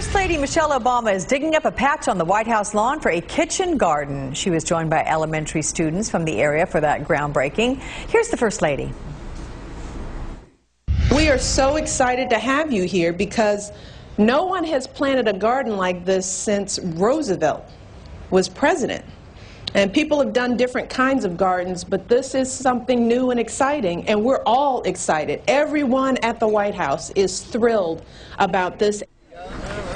First Lady Michelle Obama is digging up a patch on the White House lawn for a kitchen garden. She was joined by elementary students from the area for that groundbreaking. Here's the First Lady. We are so excited to have you here because no one has planted a garden like this since Roosevelt was president. And people have done different kinds of gardens, but this is something new and exciting, and we're all excited. Everyone at the White House is thrilled about this.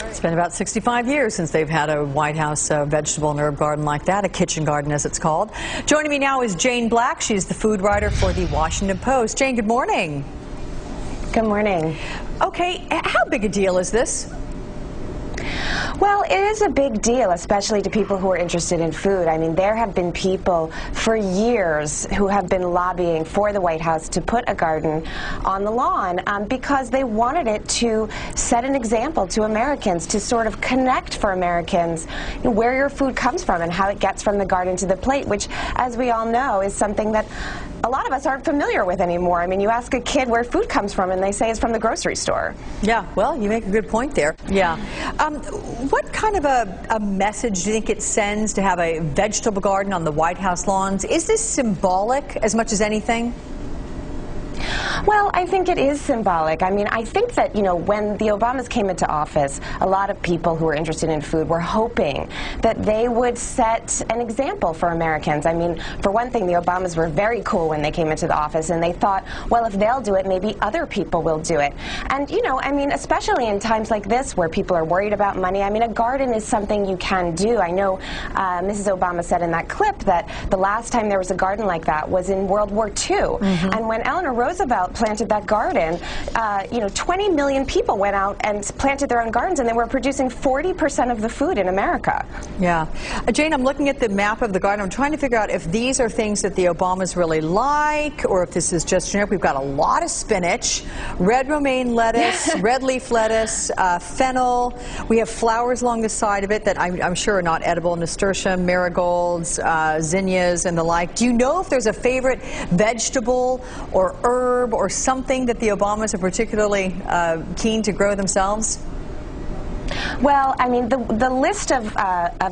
It's been about 65 years since they've had a White House vegetable and herb garden like that, a kitchen garden as it's called. Joining me now is Jane Black. She's the food writer for the Washington Post. Jane, good morning. Good morning. Okay, how big a deal is this? Well, it is a big deal, especially to people who are interested in food. I mean, there have been people for years who have been lobbying for the White House to put a garden on the lawn because they wanted it to set an example to Americans, to sort of connect for Americans where your food comes from and how it gets from the garden to the plate, which, as we all know, is something that a lot of us aren't familiar with anymore. I mean, you ask a kid where food comes from, and they say it's from the grocery store. Yeah, well, you make a good point there. Yeah. What kind of a message do you think it sends to have a vegetable garden on the White House lawns? Is this symbolic as much as anything? Well, I think it is symbolic. I mean, I think that, when the Obamas came into office, a lot of people who were interested in food were hoping that they would set an example for Americans. I mean, for one thing, the Obamas were very cool when they came into the office, and they thought, well, if they'll do it, maybe other people will do it. And, I mean, especially in times like this where people are worried about money, I mean, a garden is something you can do. I know Mrs. Obama said in that clip that the last time there was a garden like that was in World War II. Mm-hmm. And when Eleanor Roosevelt planted that garden, 20 million people went out and planted their own gardens, and they were producing 40% of the food in America. Yeah. Jane, I'm looking at the map of the garden. I'm trying to figure out if these are things that the Obamas really like, or if this is just generic. We've got a lot of spinach, red romaine lettuce, red leaf lettuce, fennel. We have flowers along the side of it that I'm sure are not edible, nasturtium, marigolds, zinnias, and the like. Do you know if there's a favorite vegetable or herb or something that the Obamas are particularly keen to grow themselves? Well, I mean, the list of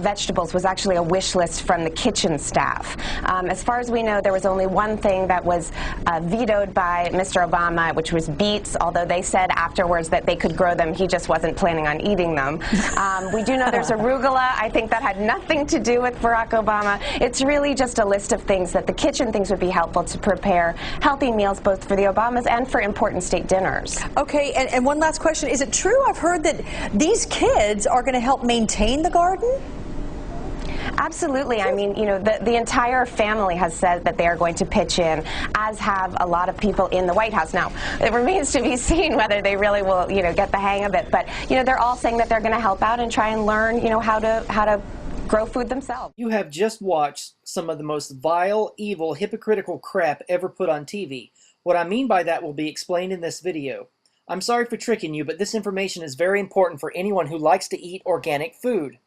vegetables was actually a wish list from the kitchen staff. As far as we know, there was only one thing that was vetoed by Mr. Obama, which was beets, although they said afterwards that they could grow them. He just wasn't planning on eating them. We do know there's arugula. I think that had nothing to do with Barack Obama. It's really just a list of things that the kitchen thinks would be helpful to prepare healthy meals both for the Obamas and for important state dinners. Okay, and one last question. Is it true? I've heard that these kids are going to help maintain the garden? Absolutely. I mean, the entire family has said that they are going to pitch in, as have a lot of people in the White House. Now, it remains to be seen whether they really will, get the hang of it. But, they're all saying that they're going to help out and try and learn, how to grow food themselves. You have just watched some of the most vile, evil, hypocritical crap ever put on TV. What I mean by that will be explained in this video. I'm sorry for tricking you, but this information is very important for anyone who likes to eat organic food.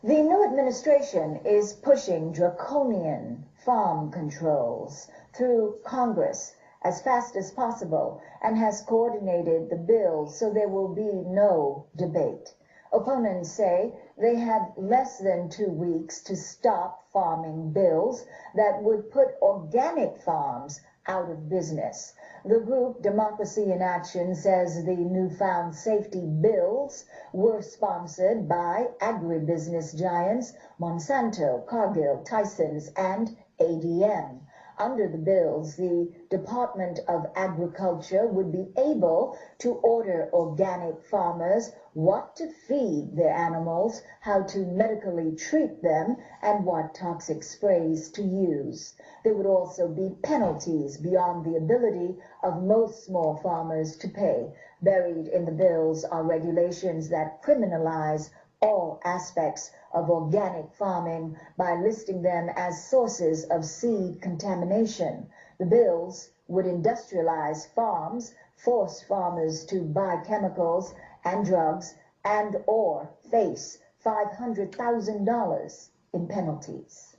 The new administration is pushing draconian farm controls through Congress as fast as possible and has coordinated the bills so there will be no debate. Opponents say they have less than 2 weeks to stop farming bills that would put organic farms out of business. The group Democracy in Action says the newfound safety bills were sponsored by agribusiness giants Monsanto, Cargill, Tyson's, and ADM. Under the bills, the Department of Agriculture would be able to order organic farmers what to feed their animals, how to medically treat them, and what toxic sprays to use. There would also be penalties beyond the ability of most small farmers to pay. Buried in the bills are regulations that criminalize all aspects of organic farming by listing them as sources of seed contamination. The bills would industrialize farms, force farmers to buy chemicals and drugs, and or face $500,000 in penalties.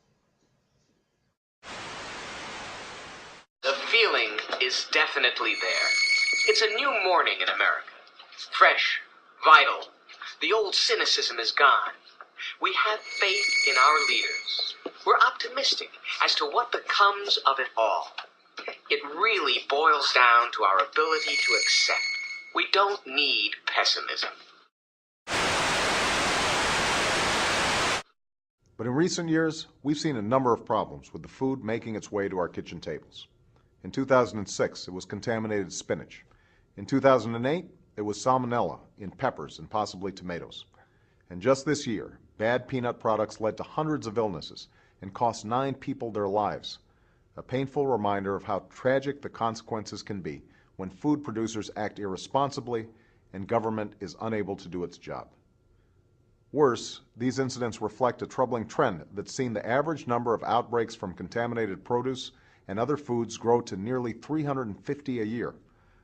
The feeling is definitely there. It's a new morning in America. Fresh, vital. The old cynicism is gone. We have faith in our leaders. We're optimistic as to what becomes of it all. It really boils down to our ability to accept. We don't need pessimism. But in recent years, we've seen a number of problems with the food making its way to our kitchen tables. In 2006, it was contaminated spinach. In 2008, it was salmonella in peppers and possibly tomatoes. And just this year, bad peanut products led to hundreds of illnesses and cost 9 people their lives. A painful reminder of how tragic the consequences can be when food producers act irresponsibly and government is unable to do its job. Worse, these incidents reflect a troubling trend that's seen the average number of outbreaks from contaminated produce and other foods grow to nearly 350 a year,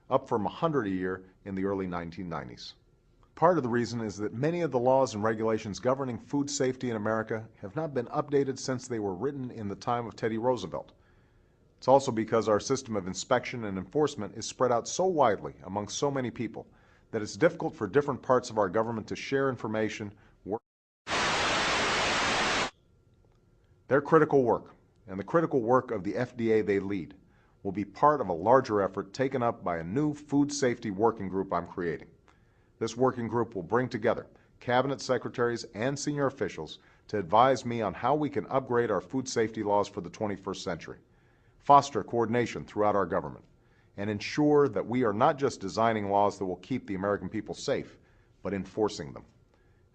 up from 100 a year in the early 1990s. Part of the reason is that many of the laws and regulations governing food safety in America have not been updated since they were written in the time of Teddy Roosevelt. It's also because our system of inspection and enforcement is spread out so widely among so many people that it's difficult for different parts of our government to share information. Their critical work, and the critical work of the FDA they lead, will be part of a larger effort taken up by a new food safety working group I'm creating. This working group will bring together cabinet secretaries and senior officials to advise me on how we can upgrade our food safety laws for the 21st century, foster coordination throughout our government, and ensure that we are not just designing laws that will keep the American people safe, but enforcing them.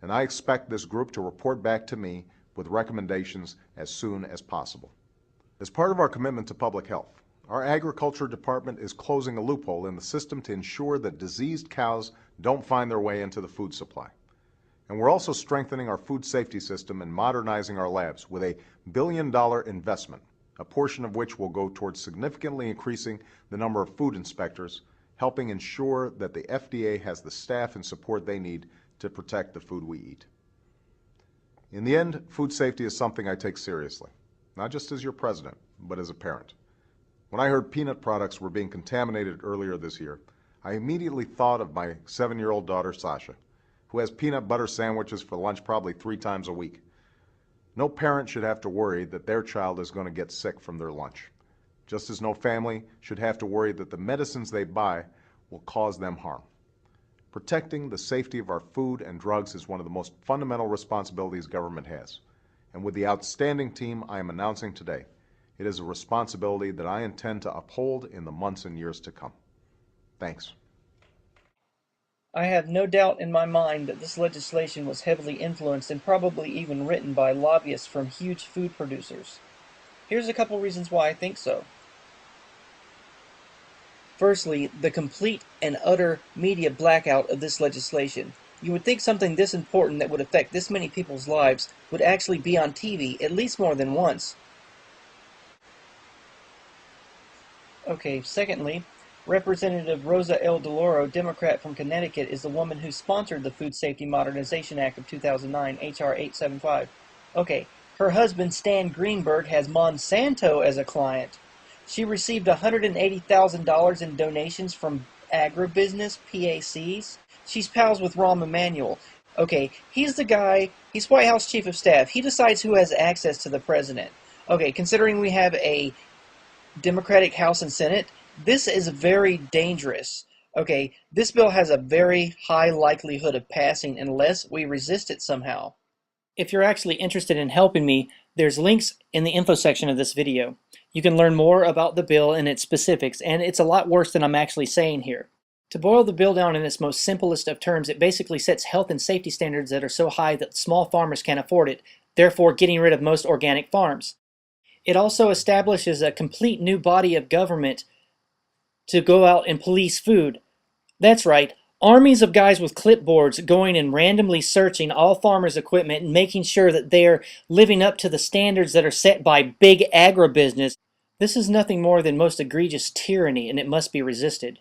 And I expect this group to report back to me with recommendations as soon as possible. As part of our commitment to public health, our Agriculture Department is closing a loophole in the system to ensure that diseased cows don't find their way into the food supply. And we're also strengthening our food safety system and modernizing our labs with a $1 billion investment, a portion of which will go towards significantly increasing the number of food inspectors, helping ensure that the FDA has the staff and support they need to protect the food we eat. In the end, food safety is something I take seriously, not just as your president, but as a parent. When I heard peanut products were being contaminated earlier this year, I immediately thought of my 7-year-old daughter, Sasha, who has peanut butter sandwiches for lunch probably 3 times a week. No parent should have to worry that their child is going to get sick from their lunch, just as no family should have to worry that the medicines they buy will cause them harm. Protecting the safety of our food and drugs is one of the most fundamental responsibilities government has. And with the outstanding team I am announcing today, it is a responsibility that I intend to uphold in the months and years to come. Thanks. I have no doubt in my mind that this legislation was heavily influenced and probably even written by lobbyists from huge food producers. Here's a couple reasons why I think so. Firstly, the complete and utter media blackout of this legislation. You would think something this important that would affect this many people's lives would actually be on TV at least more than once. Okay, secondly, Representative Rosa L. DeLauro, Democrat from Connecticut, is the woman who sponsored the Food Safety Modernization Act of 2009, H.R. 875. Okay, her husband Stan Greenberg has Monsanto as a client. She received $180,000 in donations from agribusiness PACs. She's pals with Rahm Emanuel. Okay, he's the guy, he's White House Chief of Staff. He decides who has access to the president. Okay, considering we have a Democratic House and Senate, this is very dangerous. Okay, this bill has a very high likelihood of passing unless we resist it somehow. If you're actually interested in helping me, there's links in the info section of this video. You can learn more about the bill and its specifics, and it's a lot worse than I'm actually saying here. To boil the bill down in its most simplest of terms, it basically sets health and safety standards that are so high that small farmers can't afford it, therefore getting rid of most organic farms. It also establishes a complete new body of government to go out and police food. That's right, armies of guys with clipboards going and randomly searching all farmers' equipment and making sure that they're living up to the standards that are set by big agribusiness. This is nothing more than most egregious tyranny, and it must be resisted.